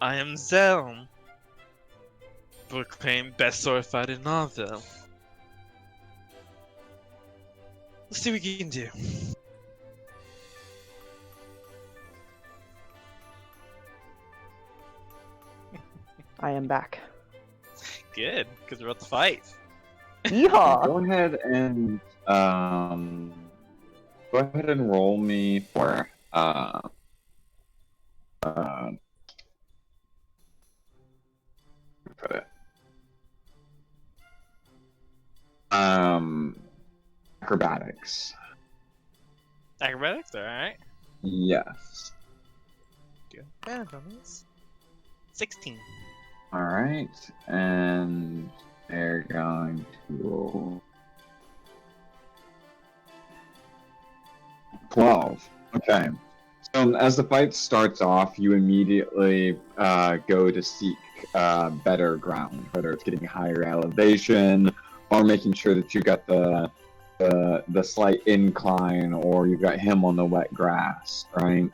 I am Zelm. Proclaimed best sword fighter in Norville. Let's see what we can do. I am back. Good, because we're about to fight. Yeehaw! Go ahead and roll me for put it acrobatics. Acrobatics, alright. Yes. Good. Bad on this. 16. All right, and they're going to roll 12. Okay. So as the fight starts off, you immediately go to seek better ground, whether it's getting higher elevation or making sure that you got the slight incline, or you've got him on the wet grass, right?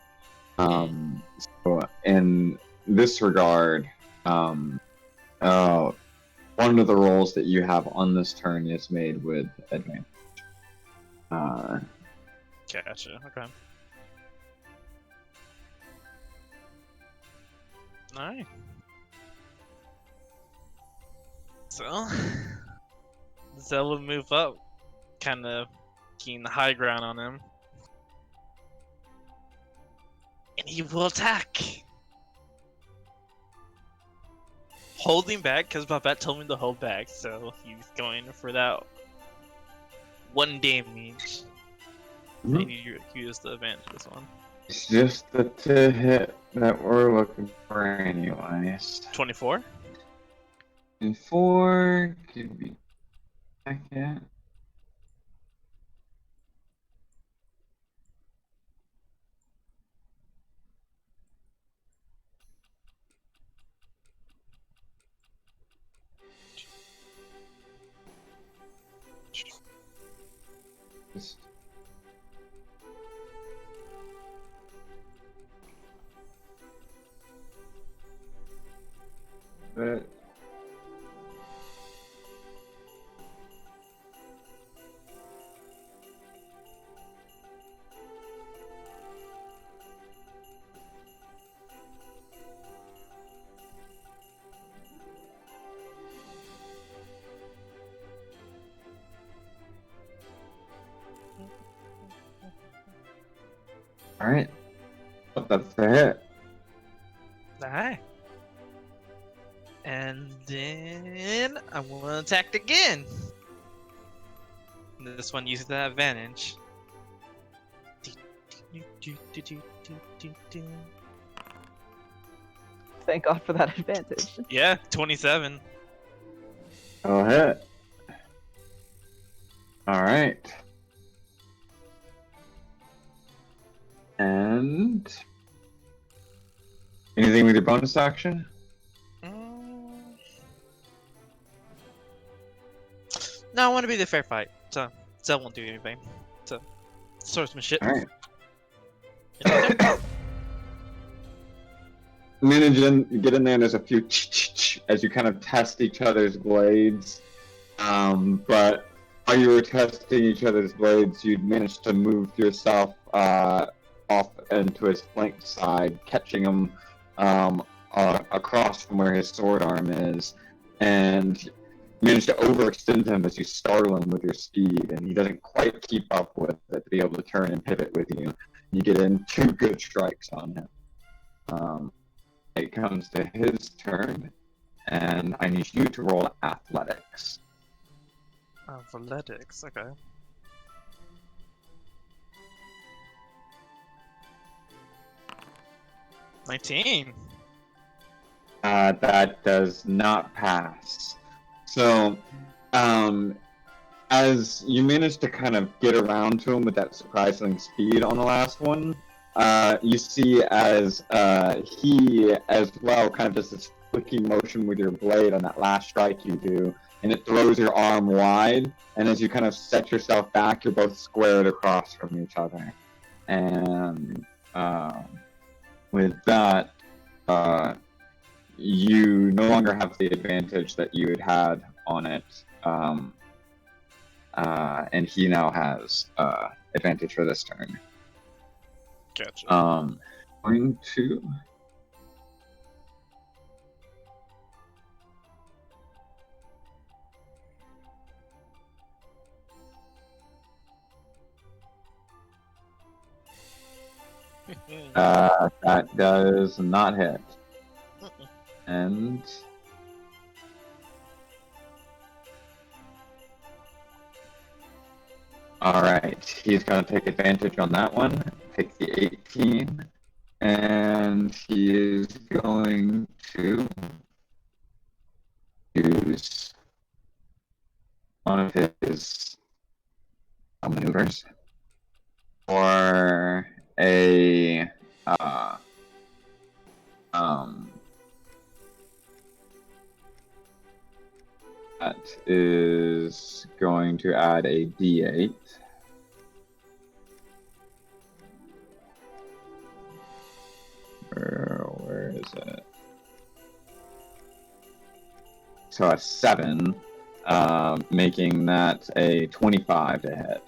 So in this regard, one of the rolls that you have on this turn is made with advantage. Gotcha, okay. Alright. So, Zell will move up, kind of gain the high ground on him. And he will attack! Holding back, because Babette told me to hold back, so he's going for that 1 damage. And you use the advantage this one. It's just the to hit that we're looking for anyways. 24? And 4, give me a second. But all right, that's the hit. Alright. And then I want to attack again. This one uses that advantage. Thank God for that advantage. Yeah, 27. Oh, hit. All right. And anything with your bonus action? No, I want to be the fair fight, so Zell won't do anything. So, swordsmanship. All right. Managing, you get in there and there's a few as you kind of test each other's blades. But while you were testing each other's blades, you'd managed to move yourself off into his flank side, catching him across from where his sword arm is, and managed to overextend him as you startle him with your speed, and he doesn't quite keep up with it to be able to turn and pivot with you. You get in 2 good strikes on him. It comes to his turn, and I need you to roll athletics. Athletics, okay. $19. That does not pass. So, as you manage to kind of get around to him with that surprising speed on the last one, you see as he as well kind of does this flicking motion with your blade on that last strike you do, and it throws your arm wide, and as you kind of set yourself back, you're both squared across from each other. And with that, you no longer have the advantage that you had had on it, and he now has advantage for this turn. Gotcha. Going to. That does not hit. And alright, he's gonna take advantage on that one. Take the 18. And he is going to use one of his maneuvers for a that is going to add a D8. Where is it? So a 7, making that a 25 to hit.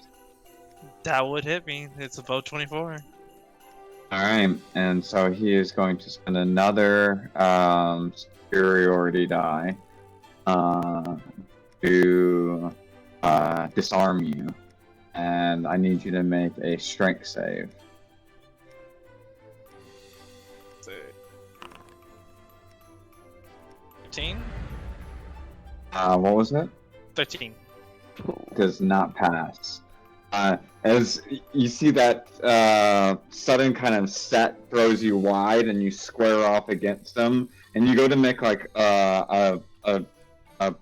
That would hit me. It's above 24. Alright, and so he is going to spend another superiority die to disarm you. And I need you to make a strength save. 13? What was it? 13. Does not pass. As you see that sudden kind of set throws you wide, and you square off against him, and you go to make like a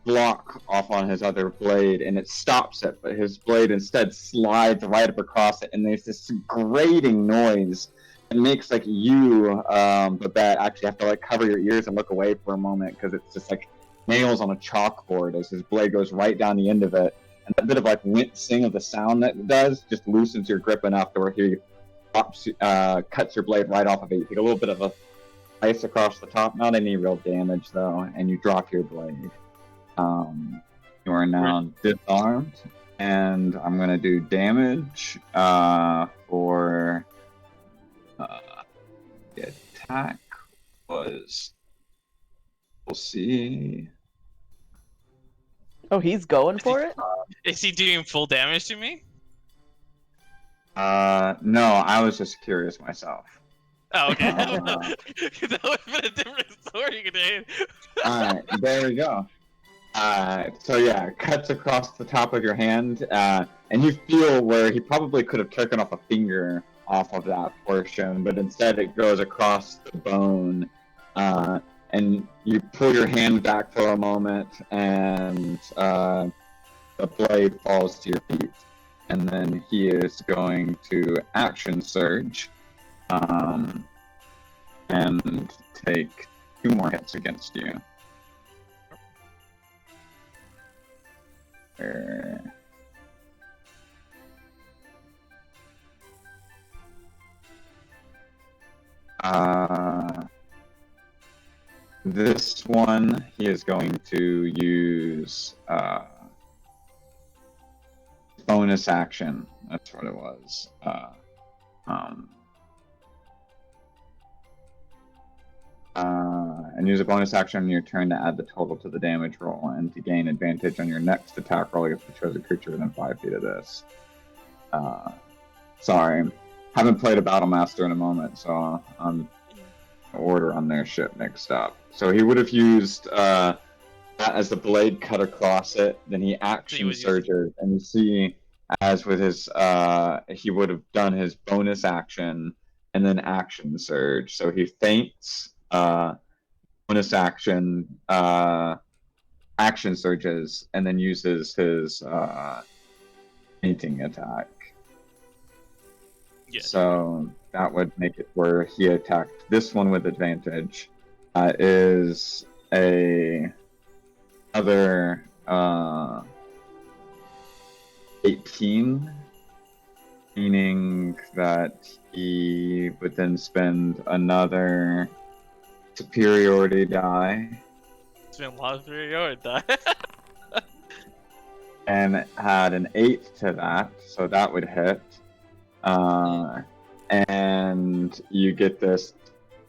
block off on his other blade, and it stops it, but his blade instead slides right up across it, and there's this grating noise. It makes like you, Babette, actually have to like cover your ears and look away for a moment, because it's just like nails on a chalkboard as his blade goes right down the end of it. And that bit of like wincing of the sound that it does just loosens your grip enough to where he cuts your blade right off of it. You take a little bit of a slice across the top, not any real damage though, and you drop your blade. You are now disarmed, and I'm gonna do damage for the attack was. We'll see. Oh, he's going for it? Is he doing full damage to me? No, I was just curious myself. Oh, okay. That would have been a different story, Dave. Alright, there we go. So yeah, it cuts across the top of your hand, and you feel where he probably could have taken off a finger off of that portion, but instead it goes across the bone, and you pull your hand back for a moment, and the blade falls to your feet. And then he is going to action surge, and take 2 more hits against you. This one, he is going to use bonus action. That's what it was. And use a bonus action on your turn to add the total to the damage roll, and to gain advantage on your next attack roll against the chosen creature within 5 feet of this. Sorry, haven't played a Battle Master in a moment, so I'm order on their ship mixed up. So he would have used that as the blade cut across it, then he action surges, and you see as with his he would have done his bonus action and then action surge. So he feints, bonus action, action surges, and then uses his fainting attack. Yeah. So that would make it where he attacked this one with advantage. Is another 18, meaning that he would then spend another superiority die. It's been a lot of superiority die. And had an 8 to that, so that would hit. And you get this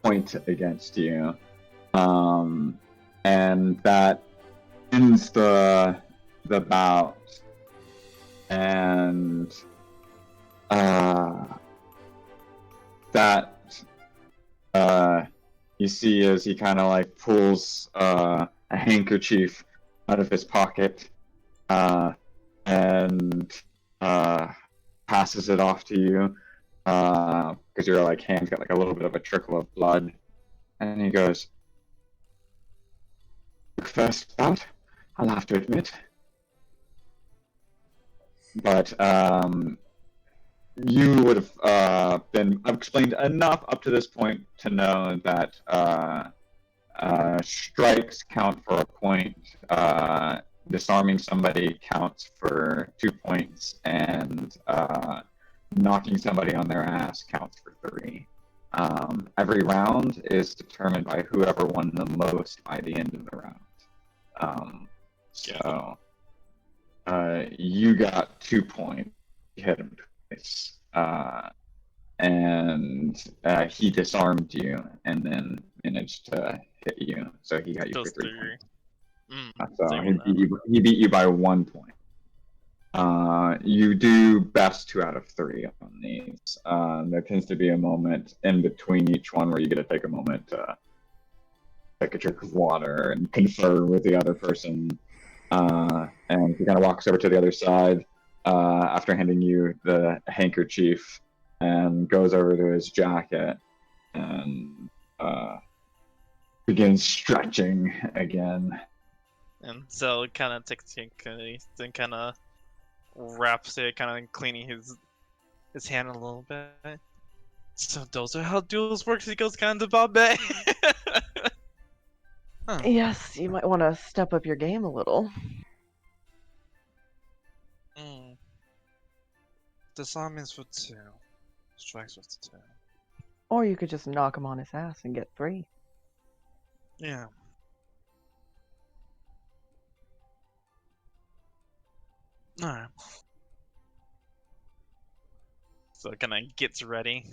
point against you. And that ends the bout. And you see as he kind of like pulls a handkerchief out of his pocket and passes it off to you because your like hand's got like a little bit of a trickle of blood, and he goes, "First bout, I'll have to admit, but you would have been explained enough up to this point to know that strikes count for a point, disarming somebody counts for 2 points, and knocking somebody on their ass counts for 3. Every round is determined by whoever won the most by the end of the round. So you got 2 points. You hit him twice. And he disarmed you and then managed to hit you. So he got you for 3 points. So he beat you by 1 point. You do best 2 out of 3 on these. There tends to be a moment in between each one where you get to take a moment to take a drink of water and confer with the other person. And he kind of walks over to the other side after handing you the handkerchief and goes over to his jacket and begins stretching again. And Zell kind of takes then kind of wraps it, kind of cleaning his hand a little bit. So those are how duels work. He goes kind of Bombay. Huh. Yes, you might want to step up your game a little. Disarm is for 2. Strikes with 2. Or you could just knock him on his ass and get 3. Yeah. Alright. So it kind of gets ready.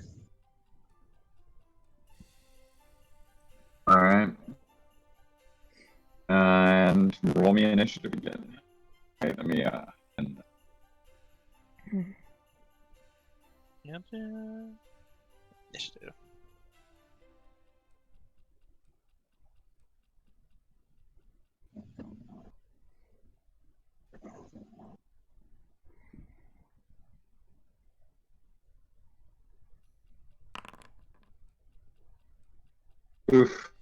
Alright. And roll me initiative again. Okay, let me Yep. Initiative. oof.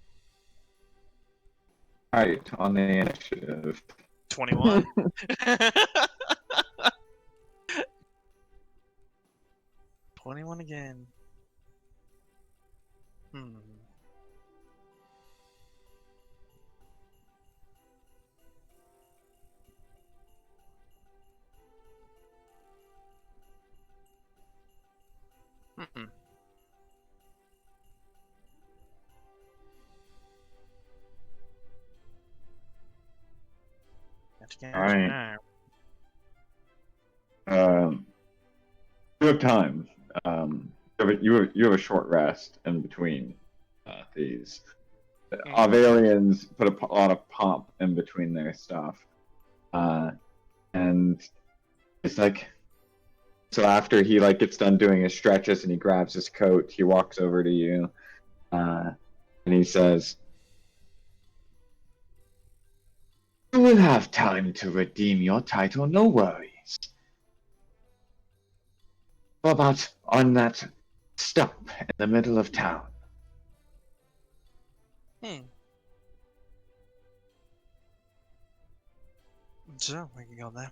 Right, on the initiative. 21. 21 again. Alright. You have time. You have a short rest in between these. The Avalians put a lot of pomp in between their stuff. And it's like, so after he like gets done doing his stretches and he grabs his coat, he walks over to you and he says, "You will have time to redeem your title, no worries. How about on that stump in the middle of town?" Sure, we can go there.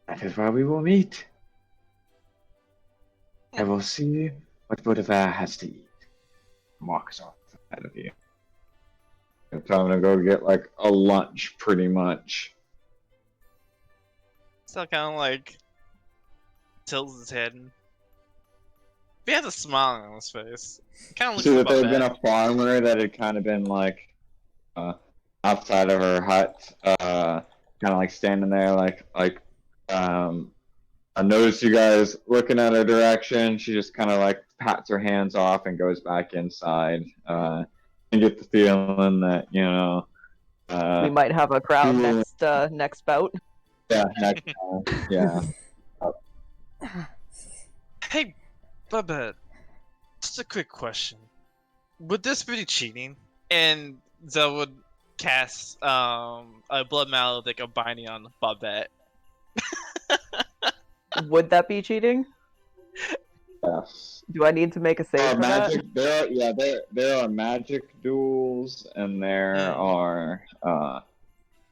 That is where we will meet. I will see what Boudevert has to eat. Walks off ahead of you. I'm gonna go get like a lunch, pretty much. So kind of like tilts his head and He has a smile on his face. He kind of looks See like that there had been Babette. a farmer that had kind of been like outside of her hut, kind of like standing there, I noticed you guys looking at her direction. She just kind of like pats her hands off and goes back inside. And get the feeling that We might have a crowd Cool. next bout. yeah, next yeah. Hey, Babette, just a quick question. Would this be cheating? And Zell would cast a blood maledict of binding on Babette. Would that be cheating? Yes. Do I need to make a save for Magic. There are magic duels, and there are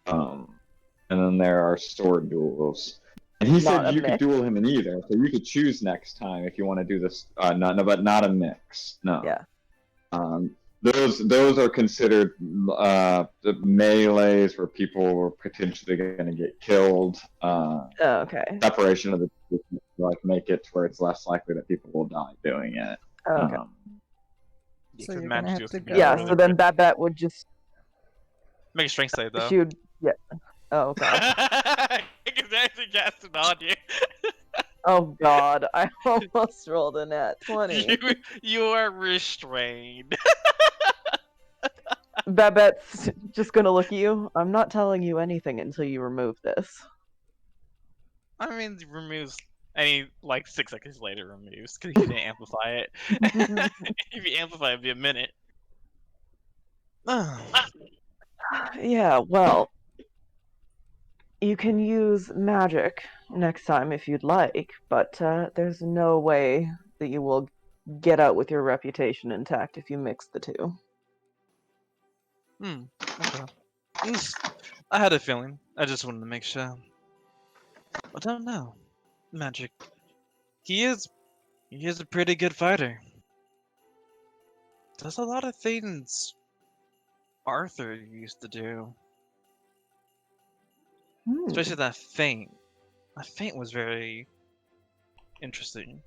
and then there are sword duels. And he Not said a you could mix? duel him in either, so you could choose next time if you want to do this. But not a mix. No. Yeah. Those are considered the melees where people were potentially going to get killed. Oh, okay. Separation of the two, like make it to where it's less likely that people will die doing it. Oh, okay. Yeah, So 'cause you're magic gonna have duels to can be go- Yeah, really so then quick. Babette would just Make a strength save though. she would Oh god. Because actually cast it on you. Oh god. I almost rolled a nat 20. You are restrained. Babette's just gonna look at you. I'm not telling you anything until you remove this. I mean, it removes. And he, like 6 seconds later, removes because he didn't amplify it. If you amplify it, it'd be a minute. Yeah, well, you can use magic next time if you'd like, but there's no way that you will get out with your reputation intact if you mix the two. Okay. I had a feeling. I just wanted to make sure. I don't know. Magic. He is a pretty good fighter. Does a lot of things Arthur used to do. Especially that feint. That feint was very interesting.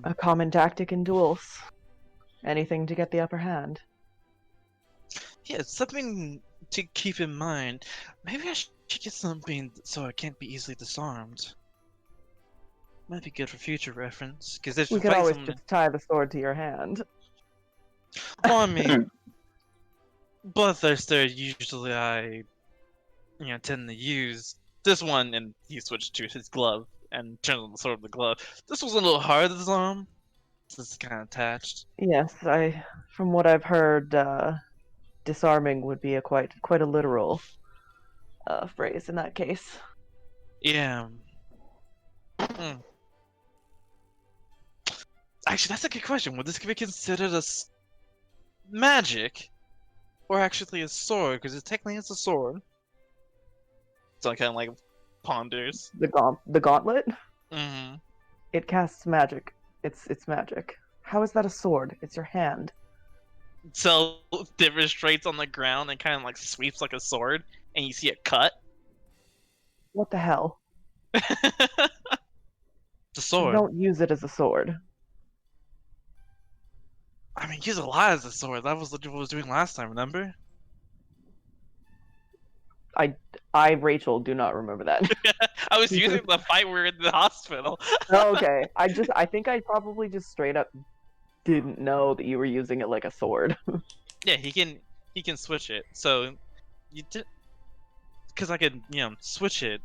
A common tactic in duels. Anything to get the upper hand. Yeah, it's something to keep in mind. Maybe I should get something so I can't be easily disarmed. Might be good for future reference. Because if We you could fight always someone, just tie the sword to your hand. well, I mean, bloodthirster usually tend to use this one, and he switched to his glove and turned on the sword of the glove. This was a little hard to disarm. This is kind of attached. Yes, from what I've heard, disarming would be a quite a literal phrase in that case. Yeah. Actually, that's a good question. Would this be considered a magic, or actually a sword? Because it technically is a sword. So I kind of like ponders. The gauntlet? Mm-hmm. It casts magic. It's magic. How is that a sword? It's your hand. So it restrains on the ground and kind of like sweeps like a sword, and you see it cut. What the hell? The You sword. don't use it as a sword. I mean, use a lot as a sword. That was what I was doing last time. Remember? I, Rachel, do not remember that. I was using the fight we were in the hospital. Oh, okay. I think I probably just straight up didn't know that you were using it like a sword. Yeah, he can switch it. So you did, because I could switch it.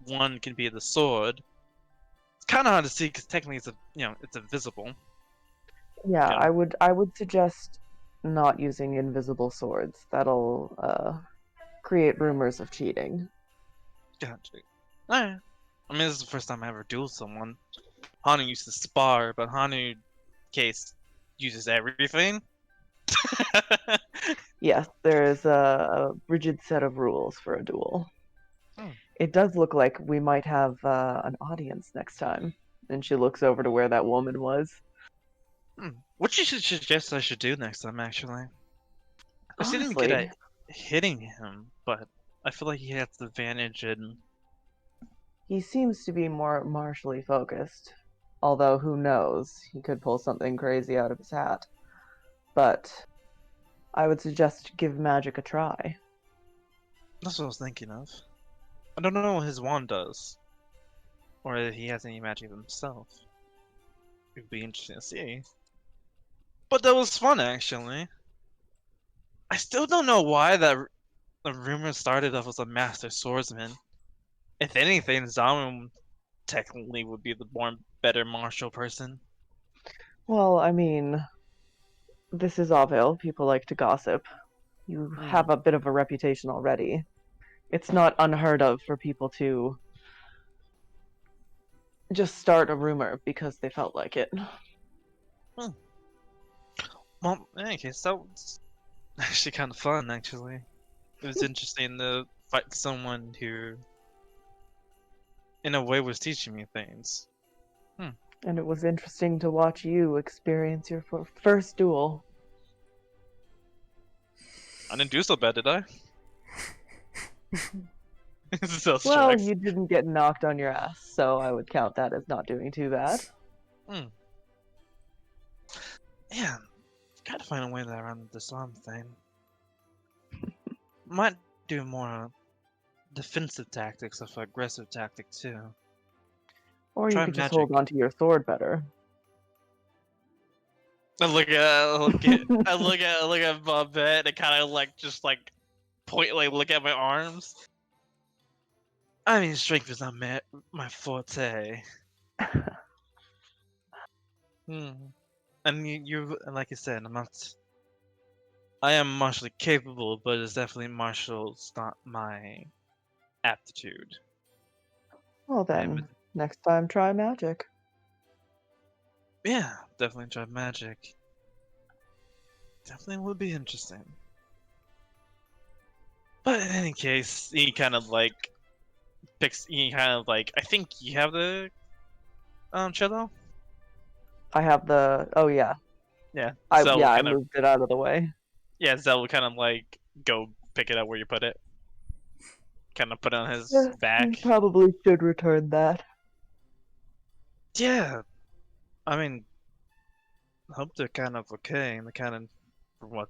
One can be the sword. It's kind of hard to see because technically it's invisible. Yeah, Yeah. I would suggest not using invisible swords. That'll create rumors of cheating. Gotcha. Alright. I mean, this is the first time I ever dueled someone. Hanu used to spar, but Hanu case uses everything. Yes, there is a rigid set of rules for a duel. Hmm. It does look like we might have an audience next time. And she looks over to where that woman was. What you should suggest I should do next time, actually? I see him good Honestly, at hitting him, but I feel like he has the advantage in. he seems to be more martially focused. Although, who knows? He could pull something crazy out of his hat. But I would suggest give magic a try. That's what I was thinking of. I don't know what his wand does, or if he has any magic himself. It'd be interesting to see. But that was fun, actually. I still don't know why the rumor started off as a master swordsman. If anything, Zaman technically would be the better martial person. Well, I mean, this is Avil. People like to gossip. You have a bit of a reputation already. It's not unheard of for people to just start a rumor because they felt like it. Well, in any case, that was actually kind of fun, actually. It was interesting to fight someone who, in a way, was teaching me things. And it was interesting to watch you experience your first duel. I didn't do so bad, did I? So Well, strikes. you didn't get knocked on your ass, so I would count that as not doing too bad. Yeah, gotta find a way around the slam thing. Might do more defensive tactics of aggressive tactic too. Or you Try could just magic. hold onto your sword better. I look at Bobette and kind of like just like look at my arms. I mean, strength is not my forte. And you, like you said, I am martially capable, but it's definitely martial's not my aptitude. Well then, next time try magic. Yeah, definitely try magic. Definitely would be interesting. But in any case, he kind of like I think you have the cello? I have the. Oh yeah, Yeah. I Zell yeah I kind of moved it out of the way. Zell will kind of like go pick it up where you put it. Kind of put it on his Yeah, back. you probably should return that. Yeah. I mean, I hope they're kind of okay, and they kind of, from what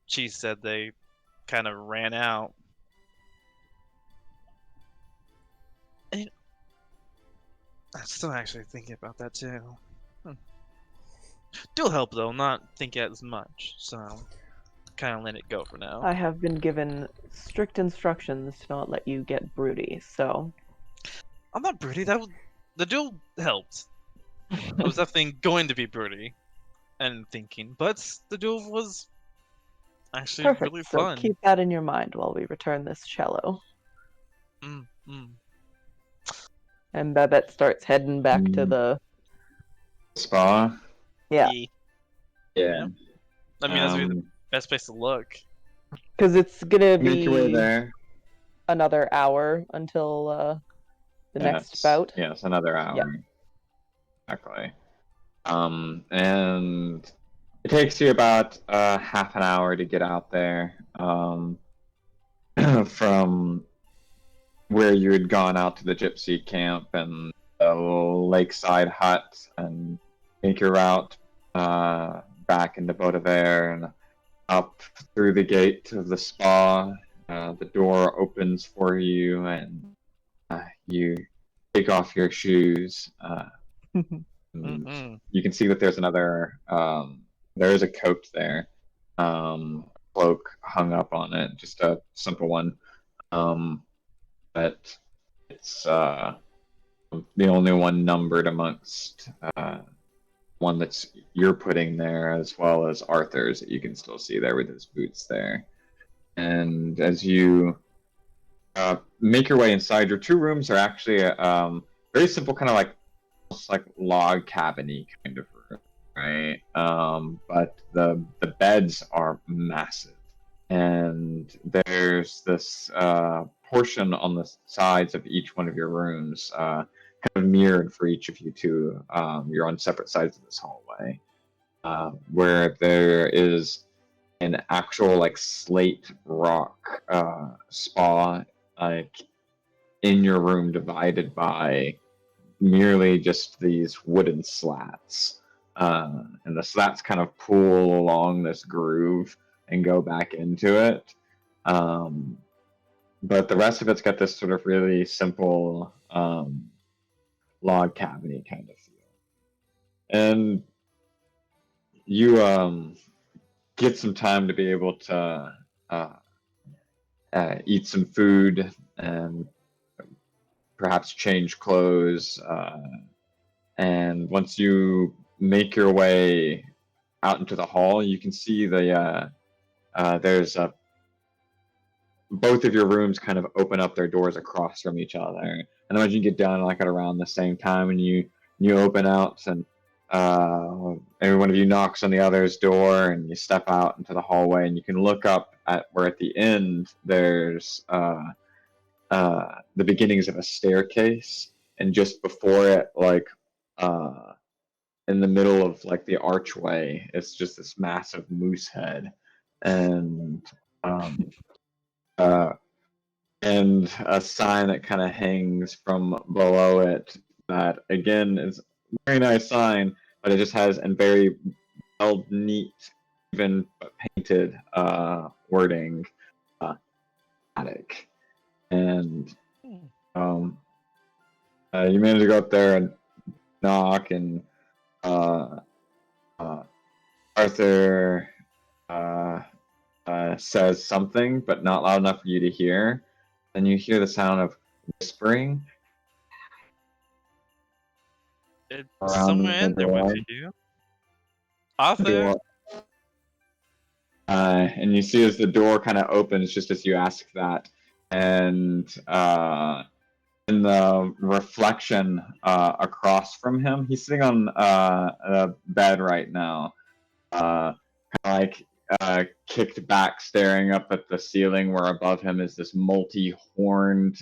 she said, they kind of ran out. And I'm still actually thinking about that too. Do help though, not think as much, so kind of let it go for now. I have been given strict instructions to not let you get broody, so. I'm not broody. The duel helped. I was definitely going to be broody and thinking, but the duel was actually Perfect. really So fun. keep that in your mind while we return this cello. And Babette starts heading back to the Spa. yeah, Yeah. I mean, that's the best place to look. because it's gonna Make your way be there. another hour until the next bout. Yes, another hour. Yep. Exactly. And it takes you about half an hour to get out there from where you had gone out to the gypsy camp and the lakeside hut, and make your route back into Baudelaire and up through the gate of the spa. The door opens for you, and you take off your shoes. You can see that there's another. There is a coat there, cloak hung up on it, just a simple one. But it's the only one numbered amongst one that's you're putting there, as well as Arthur's that you can still see there with his boots there. And as you make your way inside, your two rooms are actually very simple, kind of like almost like log cabin-y kind of room, right? But the beds are massive, and there's this portion on the sides of each one of your rooms, kind of mirrored for each of you two. You're on separate sides of this hallway, where there is an actual like slate rock spa, like in your room, divided by merely just these wooden slats. And the slats kind of pull along this groove and go back into it. But the rest of it's got this sort of really simple log cavity kind of feel. And you get some time to be able to eat some food and perhaps change clothes. And once you make your way out into the hall, you can see there's both of your rooms kind of open up their doors across from each other. And then once you get down like at around the same time, and you open out, and every one of you knocks on the other's door, and you step out into the hallway, and you can look up at where at the end there's the beginnings of a staircase, and just before it, like in the middle of like the archway, it's just this massive moose head, and and a sign that kind of hangs from below it that again is a very nice sign, but it just has and very well neat, even painted wording, attic. And you manage to go up there and knock, and Arthur says something, but not loud enough for you to hear. And you hear the sound of whispering. It's Around somewhere the in there door. with you. Arthur! And you see as the door kind of opens just as you ask that, and in the reflection across from him, he's sitting on a bed right now, like kicked back, staring up at the ceiling, where above him is this multi-horned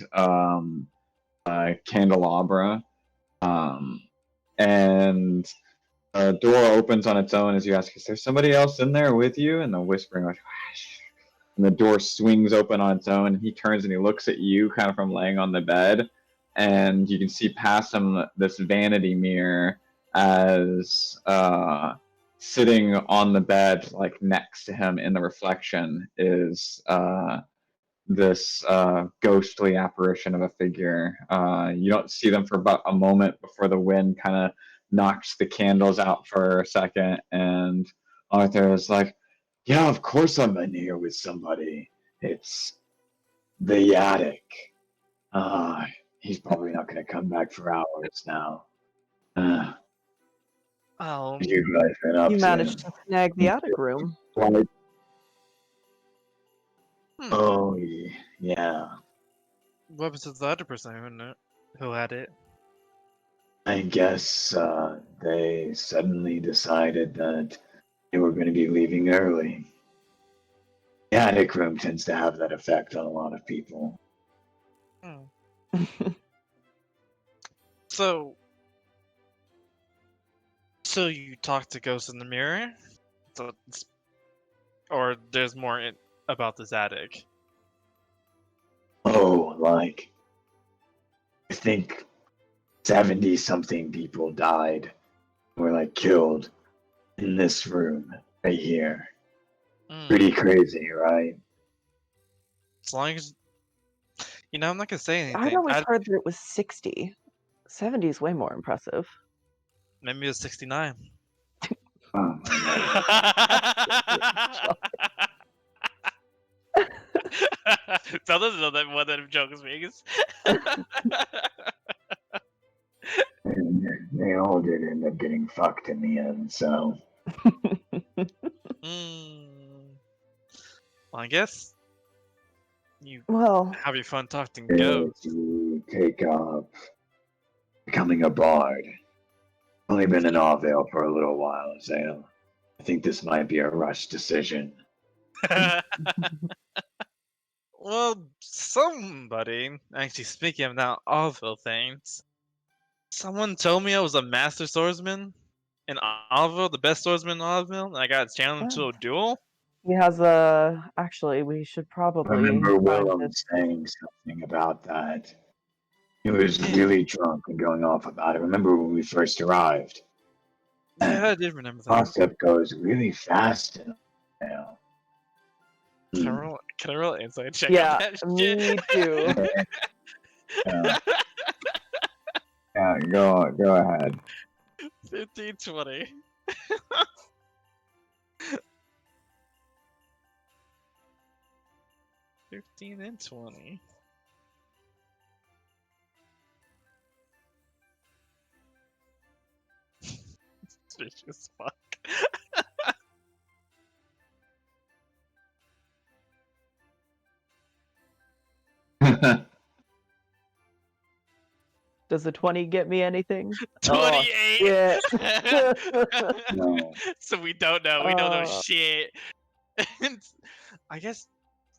candelabra, and the door opens on its own as you ask, "Is there somebody else in there with you?" And the whispering, like, and the door swings open on its own, and he turns and he looks at you, kind of from laying on the bed, and you can see past him this vanity mirror as sitting on the bed, like next to him in the reflection, is this ghostly apparition of a figure. You don't see them for about a moment before the wind kind of knocks the candles out for a second, and Arthur is like, "Yeah, of course I'm in here with somebody. It's the attic. He's probably not going to come back for hours now. Oh, You guys been up You to? managed to snag the attic room. Like, hmm. oh, yeah. What was the other person who had it? I guess they suddenly decided that they were going to be leaving early. The attic room tends to have that effect on a lot of people. Hmm. So you talked to ghosts in the mirror? So or there's more about this attic? Oh, like, I think 70-something people died, were like killed in this room right here. Hmm. Pretty crazy, right? As long as I'm not gonna say anything. I'd always heard that it was 60. 70 is way more impressive. Maybe it was 69. Oh my God. So doesn't know that what that joke is Vegas. They all did end up getting fucked in the end, so. Well, I guess you Well, have your fun talking If ghosts. you take up becoming a bard, only been in Orville for a little while, Zale. I think this might be a rush decision. Well, somebody, actually speaking of now Orville things, someone told me I was a master swordsman in Orville, the best swordsman in Orville, and I got challenged to a duel. he has a. Actually, we should I probably remember find Willem this. saying something about that. He was really drunk and going off about it. Remember when we first arrived? Yeah, I did remember that. Gossip goes really fast now. Can I roll an insight check Yeah, on that me shit? too. Yeah. Yeah, go ahead. 15, 20. 15 and 20. It's vicious as fuck. Does the 20 get me anything? 28. Yeah. No. So we don't know. We don't know Uh. shit. And I guess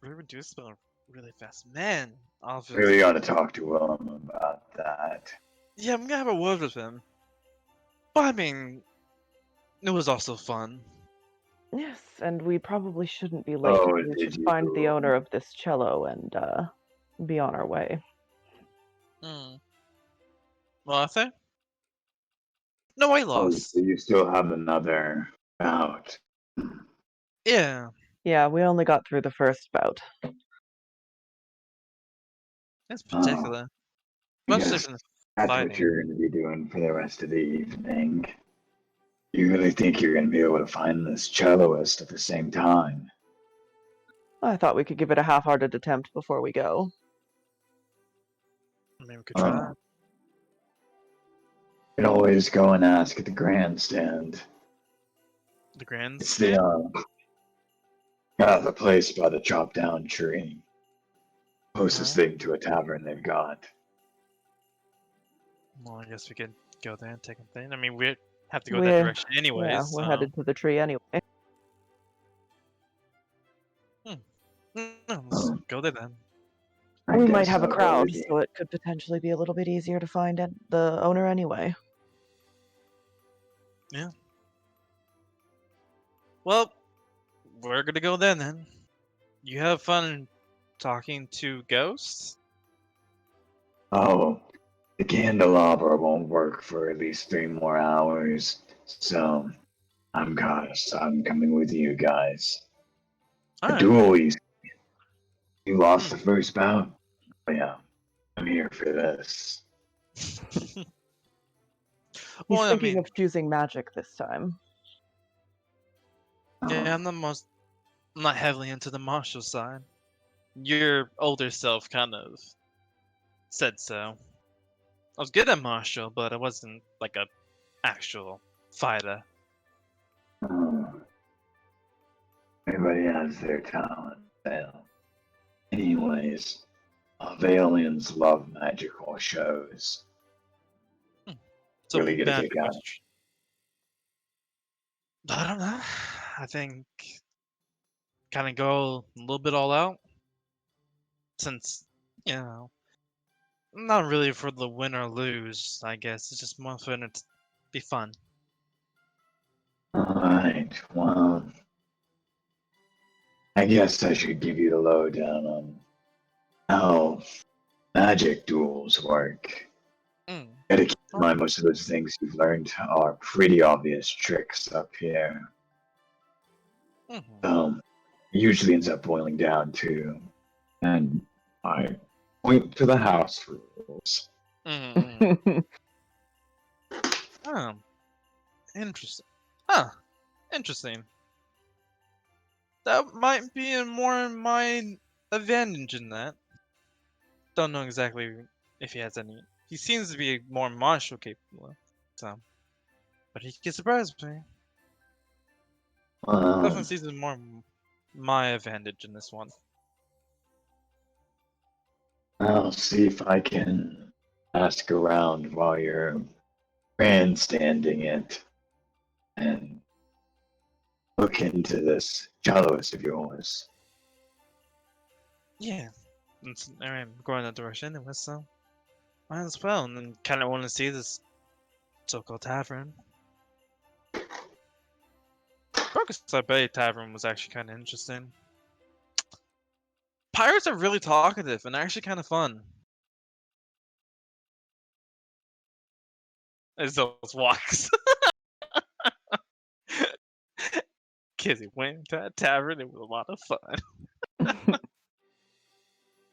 we reduced spell really fast. Man, obviously. Really ought to talk to him about that. Yeah, I'm gonna have a word with him. But I mean, it was also fun. Yes, and we probably shouldn't be late. Oh, We did should find the you? owner of this cello and be on our way. Hmm. Arthur? No, I Oh, lost. so you still have another bout. Yeah, Yeah, we only got through the first bout. that's Oh, particular. I Much guess different that's what fighting. you're going to be doing for the rest of the evening. You really think you're going to be able to find this celloist at the same time? I thought we could give it a half-hearted attempt before we go. I mean, we could try. Oh, you can always go and ask at the grandstand. The It's the the place by the chopped down tree. Closest Alright. thing to a tavern they've got. Well, I guess we could go there and take a thing. I mean, we have to go that We're direction anyways. yeah, we're headed to the tree anyway. No, let's go there then. I We might guess have a I'll go crowd, with you. so it could potentially be a little bit easier to find the owner anyway. Well, we're gonna go then. You have fun talking to ghosts? Oh, the candelabra won't work for at least 3 more hours, so I'm coming with you guys. A Alright. duel, you lost Hmm. the first bout? Oh, yeah, I'm here for this. He's Well, I thinking mean, of choosing magic this time. yeah, I'm not heavily into the martial side. Your older self kind of said so. I was good at martial, but I wasn't like a actual fighter. Oh, everybody has their talent. Anyways, aliens love magical shows. So Really get a magic kick out of it. was. I don't know. I think kind of go a little bit all out, since you know, not really for the win or lose. I guess it's just more for it to be fun. Alright, well, I guess I should give you the lowdown on how magic duels work. Mm. Gotta keep in mind most of those things you've learned are pretty obvious tricks up here. Mhm. It usually ends up boiling down to, and I point to the house rules. Mhm. Oh, interesting. Huh. Interesting. That might be more in my advantage in that. Don't know exactly if he has any. He seems to be more martial capable, so. But he can surprise me. Definitely Um, sees it more my advantage in this one. I'll see if I can ask around while you're grandstanding it and look into this chalice of yours. Yeah. I mean, going that direction anyway, so might as well. And then kind of want to see this so-called tavern. Brokers Bay Tavern was actually kind of interesting. Pirates are really talkative and actually kind of fun. as those walks. Kizzy went to a tavern. It was a lot of fun.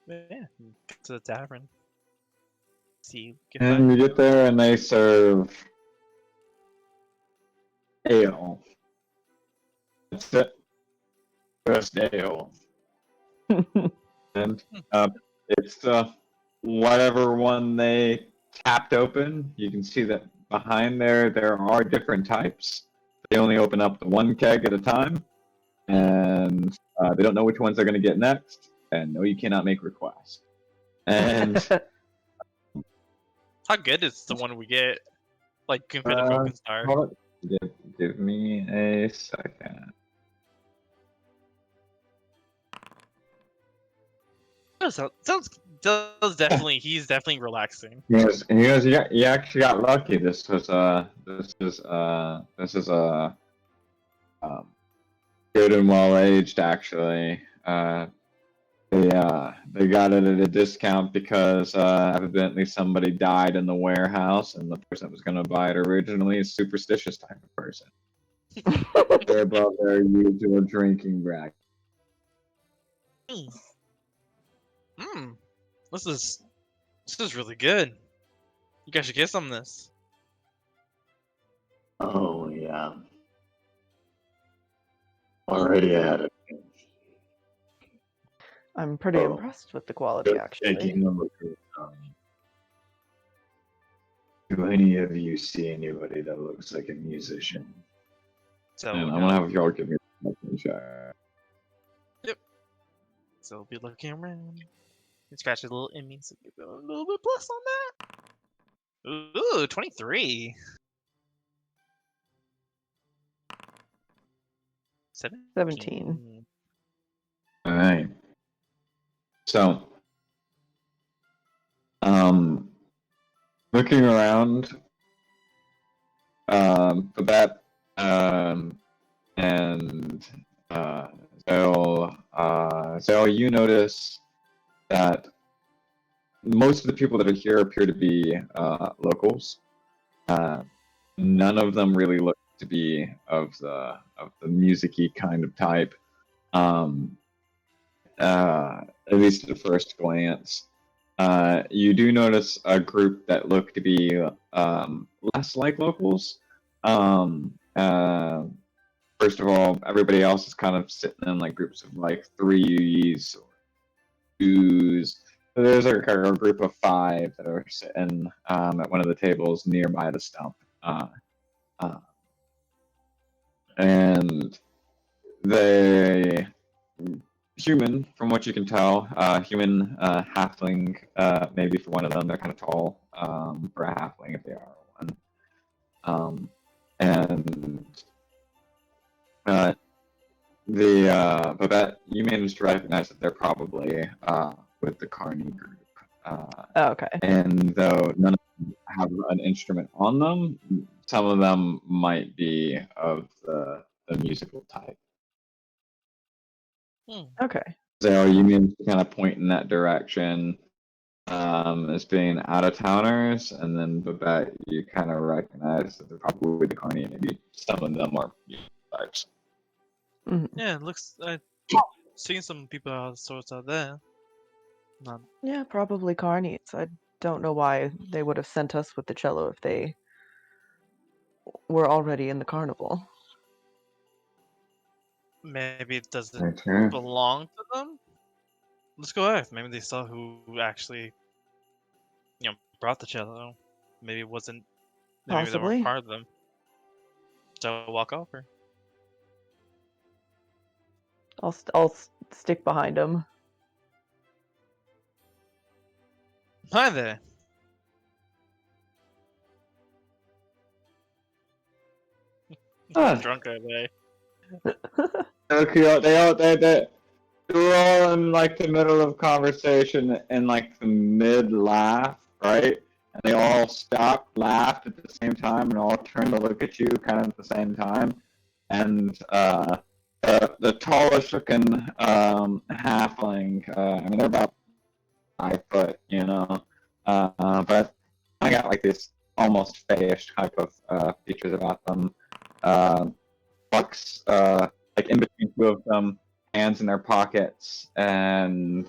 Yeah, get to the tavern. See, get And back. you get there and they serve ale. That's it. Just ale. And it's whatever one they tapped open. You can see that behind there are different types. They only open up the one keg at a time, and they don't know which ones they're going to get next. And no, you cannot make requests. And How good is the one we get? Like compared to Broken Star. hold on. Give me a second. Does definitely. He's definitely relaxing. Yes, and you actually got lucky. This is good and well aged actually. They got it at a discount because evidently somebody died in the warehouse, and the person that was going to buy it originally is a superstitious type of person. They're above their usual drinking bracket. Hmm. This is really good. You guys should get some of this. Oh yeah. Already had it. I'm pretty Oh. impressed with the quality, actually. Taking a look around. Do any of you see anybody that looks like a musician? So And I'm gonna have y'all give me a shot. So we'll be looking around. Scratch a little image, so give it a little bit plus on that. Ooh, 23. 17. All right. So, looking around, Babette, and Zell, you notice that most of the people that are here appear to be locals. None of them really look to be of the musicy kind of type. At least at first glance. You do notice a group that look to be less like locals. First of all, everybody else is kind of sitting in like groups of like threes or twos. So there's a group of 5 that are sitting at one of the tables nearby the stump. And they human, from what you can tell, human halfling, maybe for one of them, they're kind of tall for a halfling if they are one. And Babette, you managed to recognize that they're probably with the Carney group. Okay. And though none of them have an instrument on them, some of them might be of the musical type. Okay. So you mean to kind of point in that direction as being out of towners, and then Babette, you kind of recognize that they're probably the Carney. Maybe some of them are types. Yeah, it looks. Seeing some people out of sorts out there. Not. Yeah, probably Carnies. I don't know why they would have sent us with the cello if they were already in the carnival. Maybe it doesn't Okay. belong to them. Let's go ask. Maybe they saw who actually, brought the cello. Maybe it wasn't. Maybe they Possibly. weren't part of them. So walk over. I'll stick behind him. Hi there. Ah. Drunk are they? Okay, they're all in like the middle of conversation and like the mid laugh, right? And they all stopped, laughed at the same time, and all turned to look at you kind of at the same time. And the tallest looking halfling, I mean, they're about 5 foot, but I got like this almost fayish type of features about them. Walks like in between two of them, hands in their pockets, and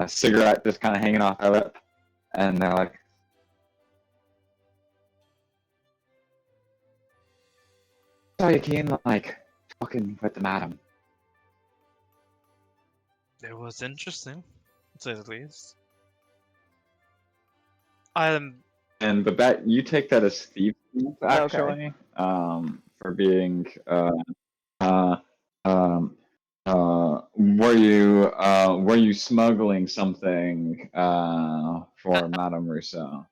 cigarette just kind of hanging off their lip, and they're like, "So you came like talking with the madam." It was interesting, to say the least. I'm And Babette, you take that as thief, actually, for being were you smuggling something for Madame Rousseau,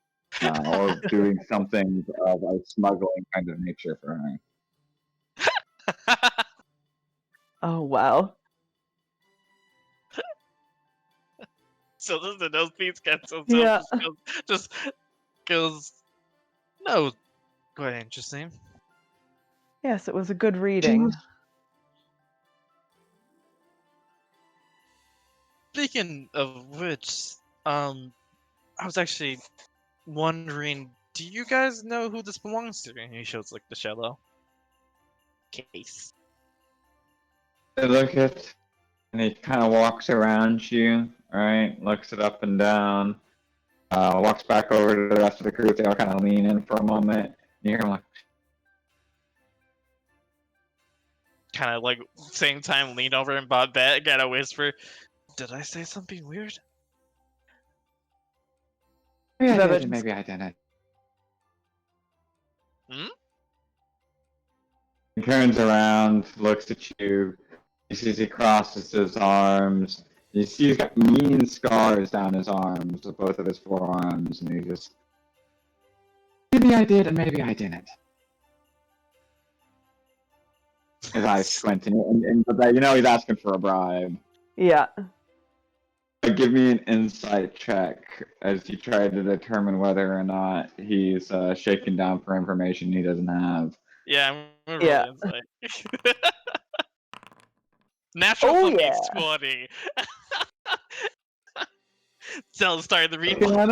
or doing something of a smuggling kind of nature for her? Oh wow. so the nose piece gets himself Yeah. just goes no, quite interesting. Yes, it was a good reading. Speaking of which, I was actually wondering, do you guys know who this belongs to? And he shows like the shallow case. They look at, and he kind of walks around you, right? Looks it up and down. Walks back over to the rest of the group. They all kind of lean in for a moment. And you hear him like, Kind of like same time lean over and Babette got a whisper. Did I say something weird? maybe I Babette did, just- maybe I didn't. He turns around, looks at you. He sees he crosses his arms. You see he's got mean scars down his arms, both of his forearms, and he just, maybe I did and maybe I didn't. His eyes squint, and you know he's asking for a bribe. Yeah. Give me an insight check as you try to determine whether or not he's shaken down for information he doesn't have. Yeah, I'm gonna Yeah. roll insight. Natural Oh, fucking yeah. 20. Tell started the Looking at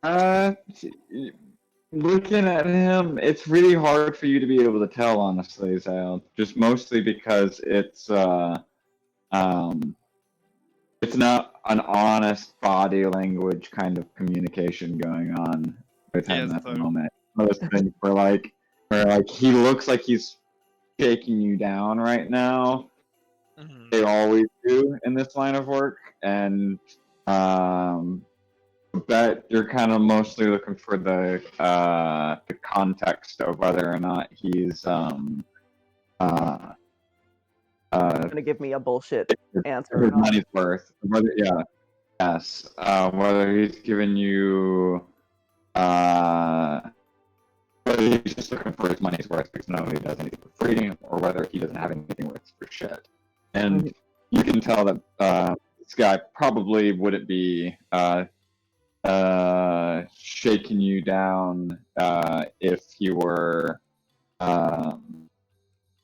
replay. him? Looking at him, it's really hard for you to be able to tell, honestly, Zale. Just mostly because it's not an honest body language kind of communication going on with him Yes, at the so- moment. Those things where he looks like he's shaking you down right now. Mhm. They always do in this line of work, and bet you're kind of mostly looking for the context of whether or not he's Gonna give me a bullshit answer. or his not. money's worth. Whether yes, whether he's giving you whether he's just looking for his money's worth because nobody does anything for free, or whether he doesn't have anything worth for shit. And you can tell that this guy probably wouldn't be shaking you down if he were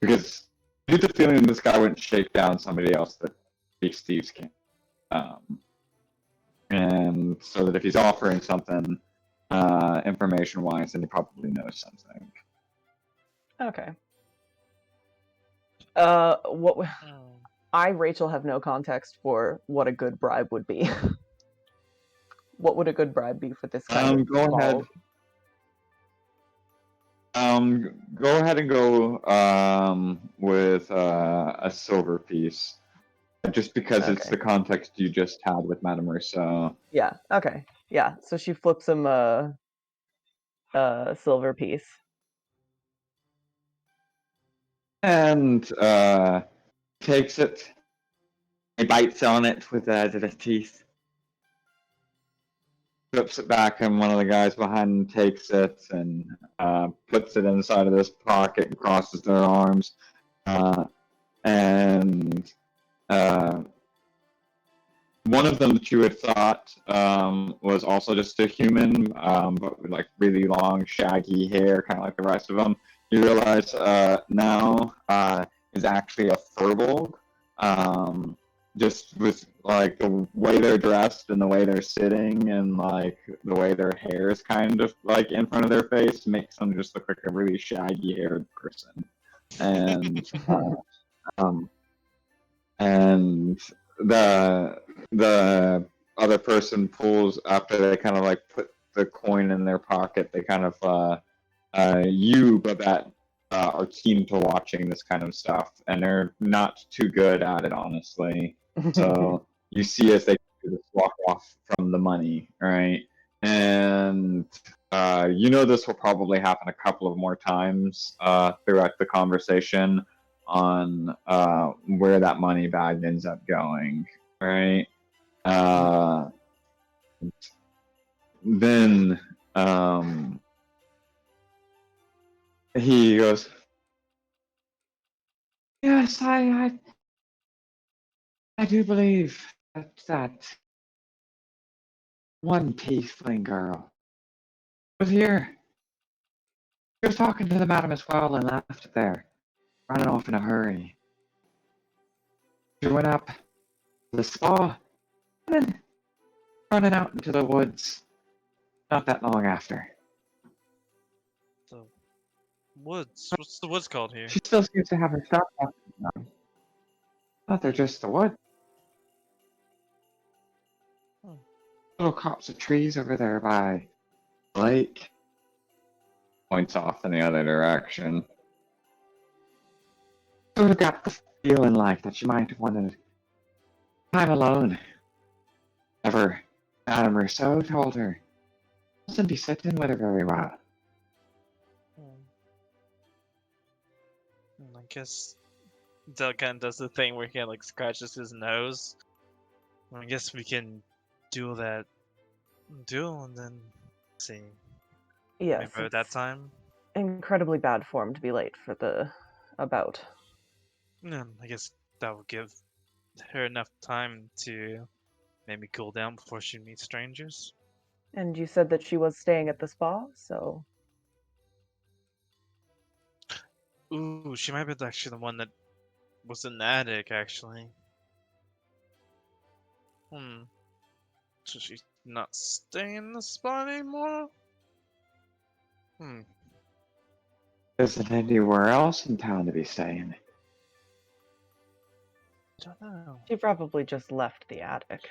because you get the feeling this guy wouldn't shake down somebody else that speaks thieves can. And so that if he's offering something information wise, then he probably knows something. Okay. What? Rachel, have no context for what a good bribe would be. What would a good bribe be for this kind of Go ahead. Go ahead and go with a silver piece, just because it's Okay. the context you just had with Madame Rousseau. Yeah. Okay. Yeah. So she flips him a silver piece. And takes it. He bites on it with his teeth. Flips it back, and one of the guys behind him takes it and puts it inside of this pocket and crosses their arms. And one of them that you had thought was also just a human, but with like really long, shaggy hair, kind of like the rest of them. You realize now is actually a furbolg, just with like the way they're dressed and the way they're sitting and like the way their hair is kind of like in front of their face makes them just look like a really shaggy haired person. And um, and the other person pulls after they kind of like put the coin in their pocket. They kind of you, Babette, are keen to watching this kind of stuff, and they're not too good at it, honestly. So you see as they just walk off from the money, right? And you know this will probably happen a couple of more times throughout the conversation on where that money bag ends up going, right? Then he goes, "Yes, I do believe that one tiefling girl was here. She was talking to the madam as well and left there, running off in a hurry. She went up to the spa and then running out into the woods not that long after. The woods. What's the woods called here? She still seems to have her stuff up. Thought they're just the woods. Hmm. Little copse of trees over there by the lake." Points off in the other direction. Sort of got the feeling like that she might have wanted time alone. Ever Madame Rousseau told her doesn't be sitting with her very well. I guess Del kind of does the thing where he like scratches his nose. I guess we can do that duel and then see. Yes, Maybe at that it's time. incredibly bad form to be late for the bout. I guess that will give her enough time to maybe cool down before she meets strangers. And you said that she was staying at the spa, so Ooh, she might be actually the one that was in the attic, actually. So she's not staying in the spot anymore? Isn't anywhere else in town to be staying? Don't know. she probably just left the attic.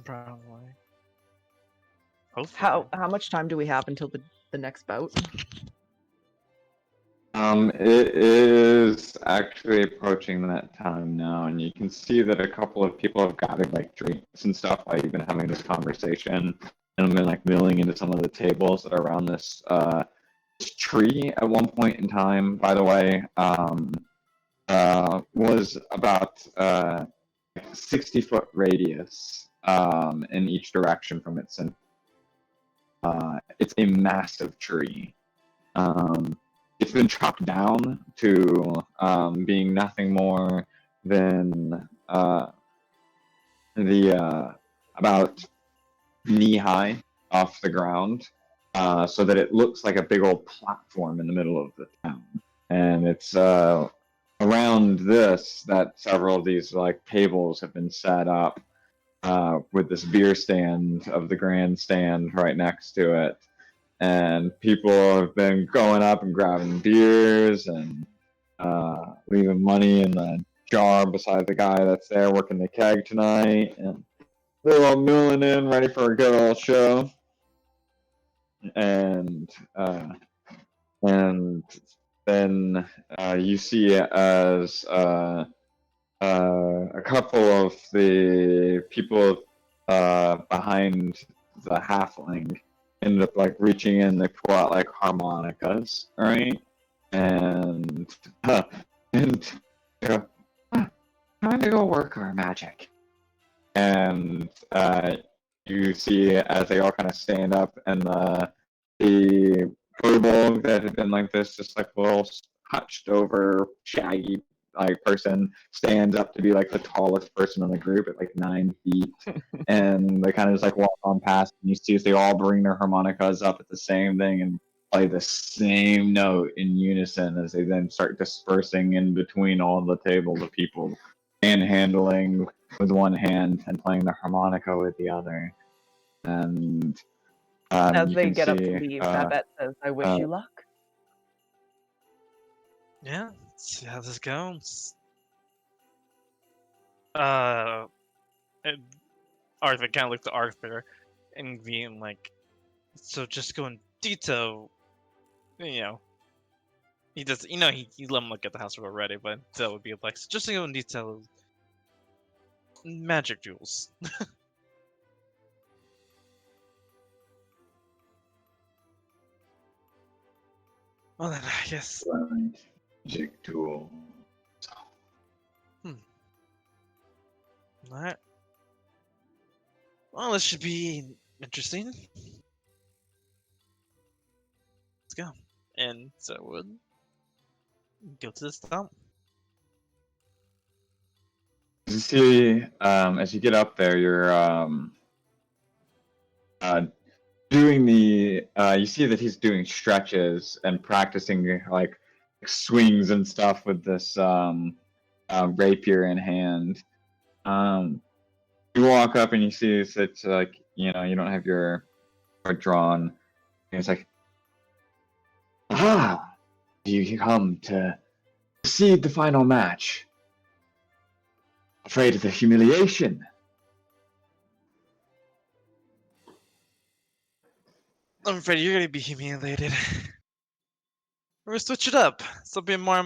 Probably. Hopefully. How much time do we have until the next bout? It is actually approaching that time now, and you can see that a couple of people have gathered like drinks and stuff while you've been having this conversation, and been like milling into some of the tables that are around this tree at one point in time. By the way, was about 60-foot radius in each direction from its center. It's a massive tree. It's been chopped down to being nothing more than the about knee high off the ground, so that it looks like a big old platform in the middle of the town. And it's around this that several of these like tables have been set up with this beer stand of the grandstand right next to it. And people have been going up and grabbing beers and leaving money in the jar beside the guy that's there working the keg tonight. And they're all milling in, ready for a good old show. And then you see as a couple of the people behind the halfling ended up like reaching in, they pull out like harmonicas, right? And and they go, time to go work our magic. And you see as they all kind of stand up, and the kobold that had been like this, just like a little hunched over, shaggy like person, stands up to be like the tallest person in the group at like 9 feet. And they kind of just like walk on past, and you see as they all bring their harmonicas up at the same thing and play the same note in unison as they then start dispersing in between all the tables of people. handling with one hand and playing the harmonica with the other. And As you they can get up to see, leave, Babette says, "I wish you luck." Yeah, let's see how this goes. And Arthur kind of looks at Arthur and being like, so just go in detail, you know. He does, you know, he let him look at the house already, but that would be like, so just to go in detail, magic jewels. Well then, I guess. Magic tool. Alright. Well, this should be interesting. Let's go. And so we'll go to the stump. you see, as you get up there, you're doing the. You see that he's doing stretches and practicing like swings and stuff with this rapier in hand. You walk up and you see it's like you don't have your card drawn. And it's like, ah, you come to proceed the final match. Afraid of the humiliation. I'm afraid you're gonna be humiliated. We're switch it up. So be more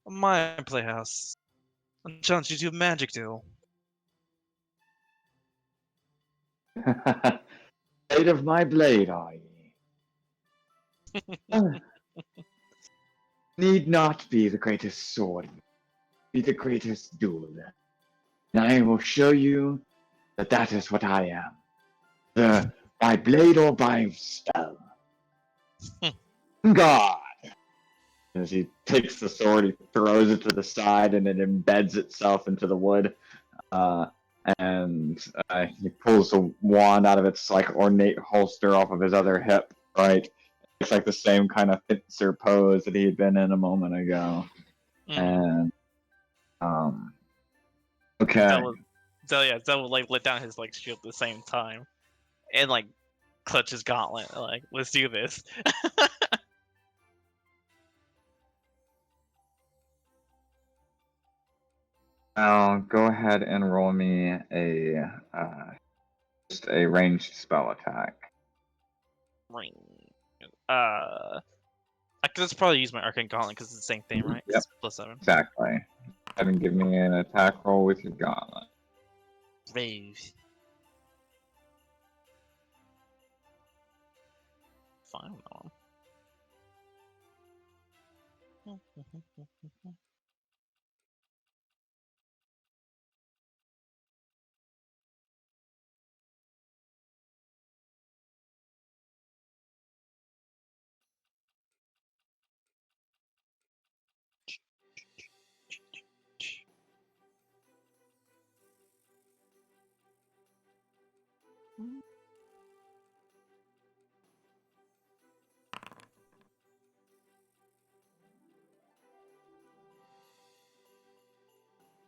my playhouse. I'll challenge you to a magic duel. Afraid of my blade, are ye? Need not be the greatest sword, be the greatest dueler. And I will show you that that is what I am. By blade or by spell. God! As he takes the sword, he throws it to the side and it embeds itself into the wood. And he pulls the wand out of its like ornate holster off of his other hip, right? It's like the same kind of fencer pose that he had been in a moment ago. And okay. That would like let down his like shield at the same time, and like clutch his gauntlet. Like, let's do this. Now go ahead and roll me a just a ranged spell attack. Ring. I could just probably use my arcane gauntlet because it's the same thing, right? Yep. It's +7. Exactly. Go ahead and give me an attack roll with your gauntlet. Rave. Fine with that one.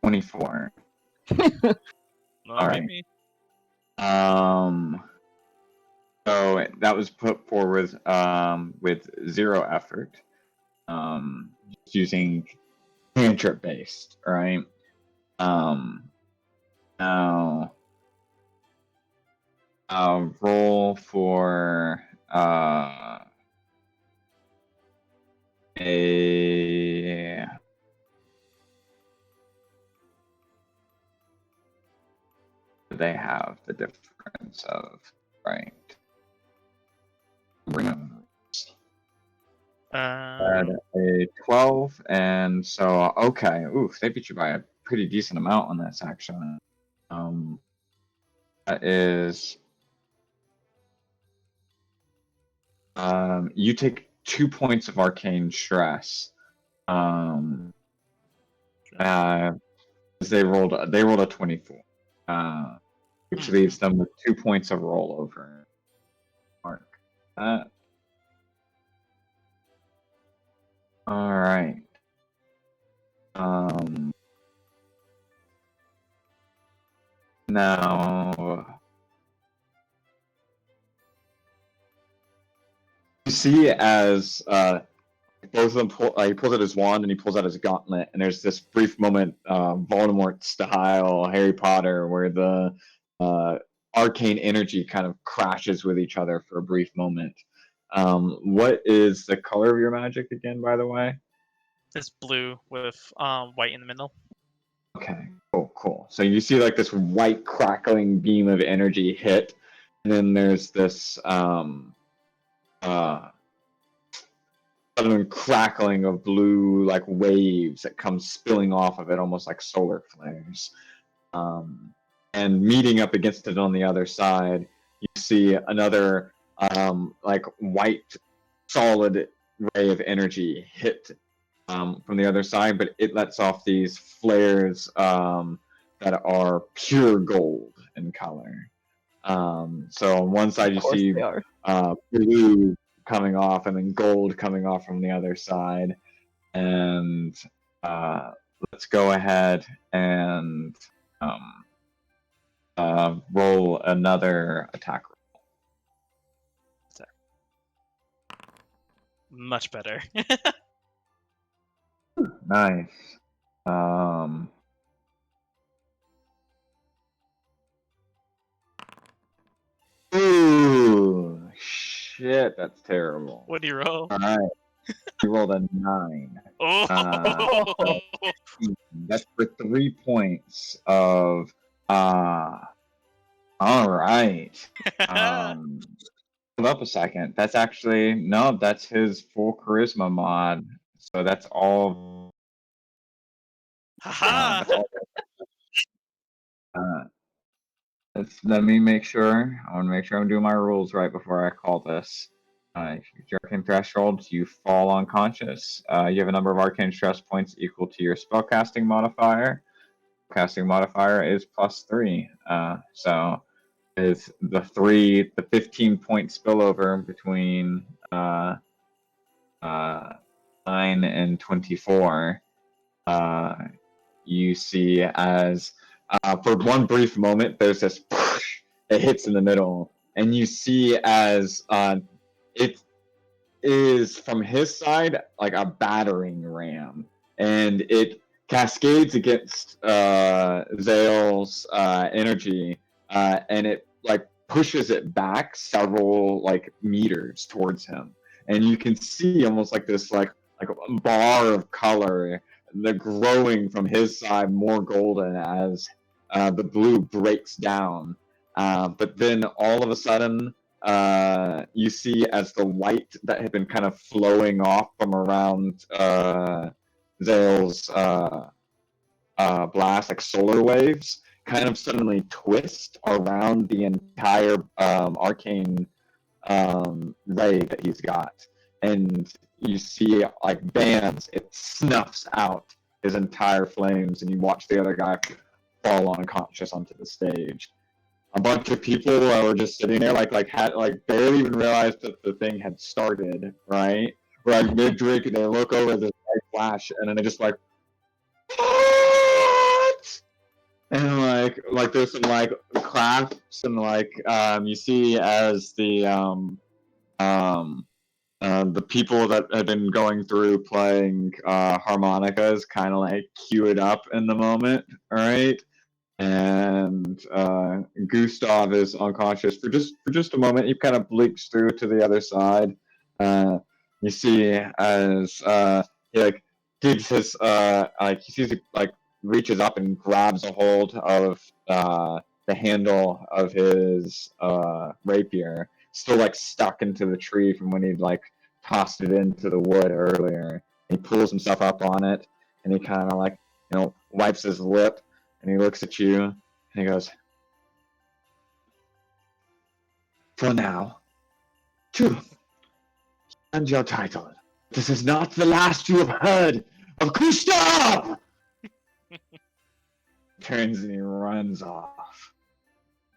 24. Alright. So that was put forward with 0 effort. Just using cantrip based, right? Now I'll roll for a they have the difference of right. Had a 12, and so okay. Oof, they beat you by a pretty decent amount on this actually. That is you take 2 points of arcane stress. They rolled a 24. Which leaves them with 2 points of rollover. Mark that. All right. Now, you see as both of them he pulls out his wand and he pulls out his gauntlet, and there's this brief moment, Voldemort style, Harry Potter, where the arcane energy kind of crashes with each other for a brief moment. What is the color of your magic again, by the way? It's blue with white in the middle. Okay, cool. So you see like this white crackling beam of energy hit, and then there's this sudden crackling of blue like waves that come spilling off of it, almost like solar flares. And meeting up against it on the other side, you see another like white solid ray of energy hit from the other side, but it lets off these flares that are pure gold in color. So on one side you see blue coming off and then gold coming off from the other side. And let's go ahead and roll another attack roll. Much better. Nice. Ooh, shit, that's terrible. What do you roll? All right, you rolled a 9. Oh! That's for 3 points of. All right. Hold up a second. That's actually no. That's his full charisma mod. So that's all. Haha! That's all. Let me make sure. I want to make sure I'm doing my rules right before I call this. If you arcane threshold, you fall unconscious. You have a number of arcane stress points equal to your spellcasting modifier. Casting modifier is +3. So is the 15-point spillover between 9 and 24. You see as for one brief moment there's this it hits in the middle, and you see as it is from his side like a battering ram, and it cascades against Zale's energy, and it like pushes it back several like meters towards him, and you can see almost like this like a bar of color, the growing from his side more golden as the blue breaks down, but then all of a sudden you see as the light that had been kind of flowing off from around Zale's blast, like solar waves, kind of suddenly twist around the entire arcane ray that he's got. And you see like bands, it snuffs out his entire flames, and you watch the other guy fall unconscious onto the stage. A bunch of people were just sitting there, like barely even realized that the thing had started, right? We're like mid drink, and they look over this light flash, and then they just like, what? And like there's some like claps, and like you see as the people that have been going through playing harmonicas kind of like cue it up in the moment, all right? And Gustav is unconscious for just a moment. He kind of blinks through to the other side. You see as he like digs his like he sees like reaches up and grabs a hold of the handle of his rapier, still like stuck into the tree from when he'd like tossed it into the wood earlier. He pulls himself up on it, and he kind of like wipes his lip. And he looks at you, and he goes, for now, and your title. This is not the last you have heard of Gustav! Turns and he runs off.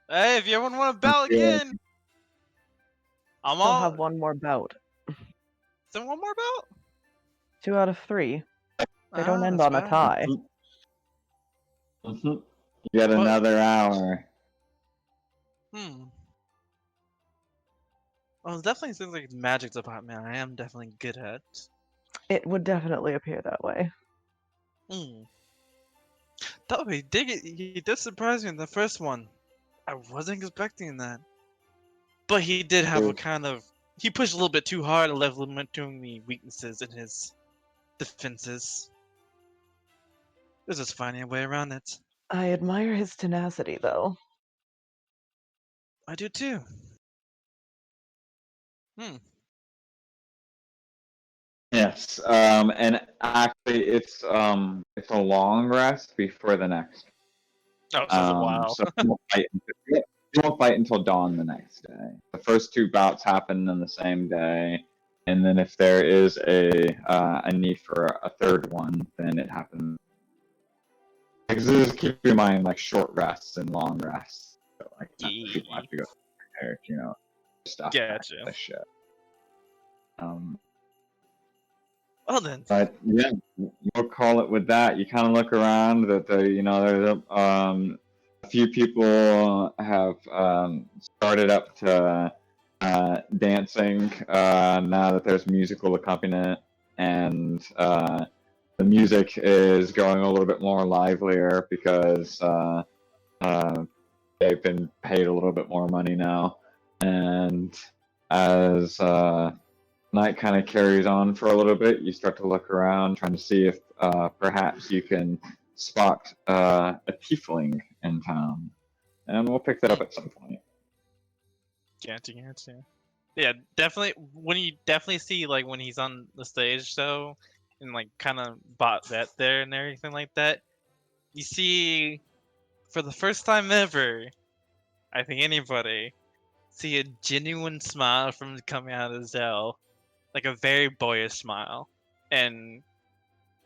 Hey, if you ever want to battle again, I'm I'll all. have one more bout. Is there one more bout? 2 out of 3. They don't end that's on a fine. tie. Mm-hmm. You got But- another hour. Well, it definitely seems like magic department I am definitely good at. It would definitely appear that way. Though he did surprise me in the first one. I wasn't expecting that. But he did have a kind of he pushed a little bit too hard, limiting the weaknesses in his defenses. There's just finding a way around it. I admire his tenacity, though. I do too. Yes. And actually, it's a long rest before the next. Oh, so it's a while. So you won't fight until dawn the next day. The first two bouts happen on the same day, and then if there is a need for a third one, then it happens. Because just keep in mind like short rests and long rests. So, like people have to go prepared, stuff. Gotcha. Like shit. Well then. But yeah, we'll call it with that. You kind of look around that there's a few people have started up to dancing now that there's musical accompaniment, and the music is going a little bit more livelier because they've been paid a little bit more money now, and as night kind of carries on for a little bit, you start to look around, trying to see if perhaps you can spot a tiefling in town. And we'll pick that up at some point. Gotcha. Yeah, definitely. When you definitely see like when he's on the stage though, and like kind of bought that there and everything like that, you see for the first time ever, I think anybody see a genuine smile from coming out of Zell, like a very boyish smile, and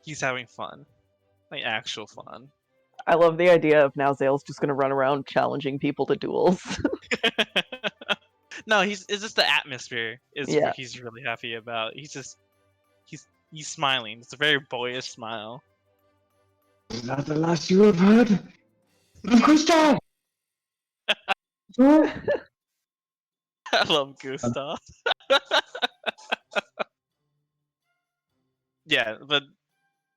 he's having fun, like actual fun. I love the idea of now Zale's just gonna run around challenging people to duels. No, it's just the atmosphere is Yeah. what he's really happy about. He's smiling. It's a very boyish smile. Is that the last you have heard? Gustav! I love Gustav. Yeah, but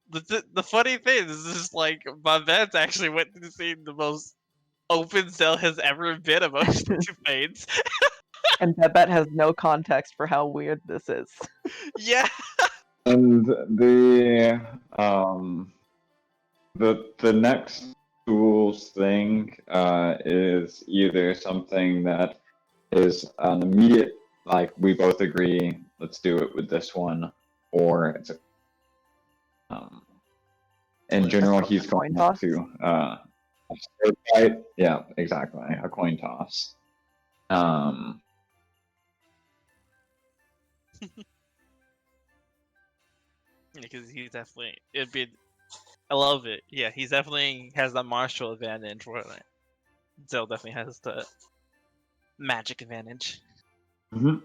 the funny thing is just like my man's actually went through seeing the most open Zell has ever been amongst the two mains. And Babette has no context for how weird this is. Yeah. And the next tools thing is either something that is an immediate, like we both agree, let's do it with this one, or it's in general he's going Coin toss? to a sword fight. Yeah, exactly, a coin toss. Because he's definitely it'd be. I love it. Yeah, he's definitely has the martial advantage. Where Zell definitely has the magic advantage. Mm-hmm.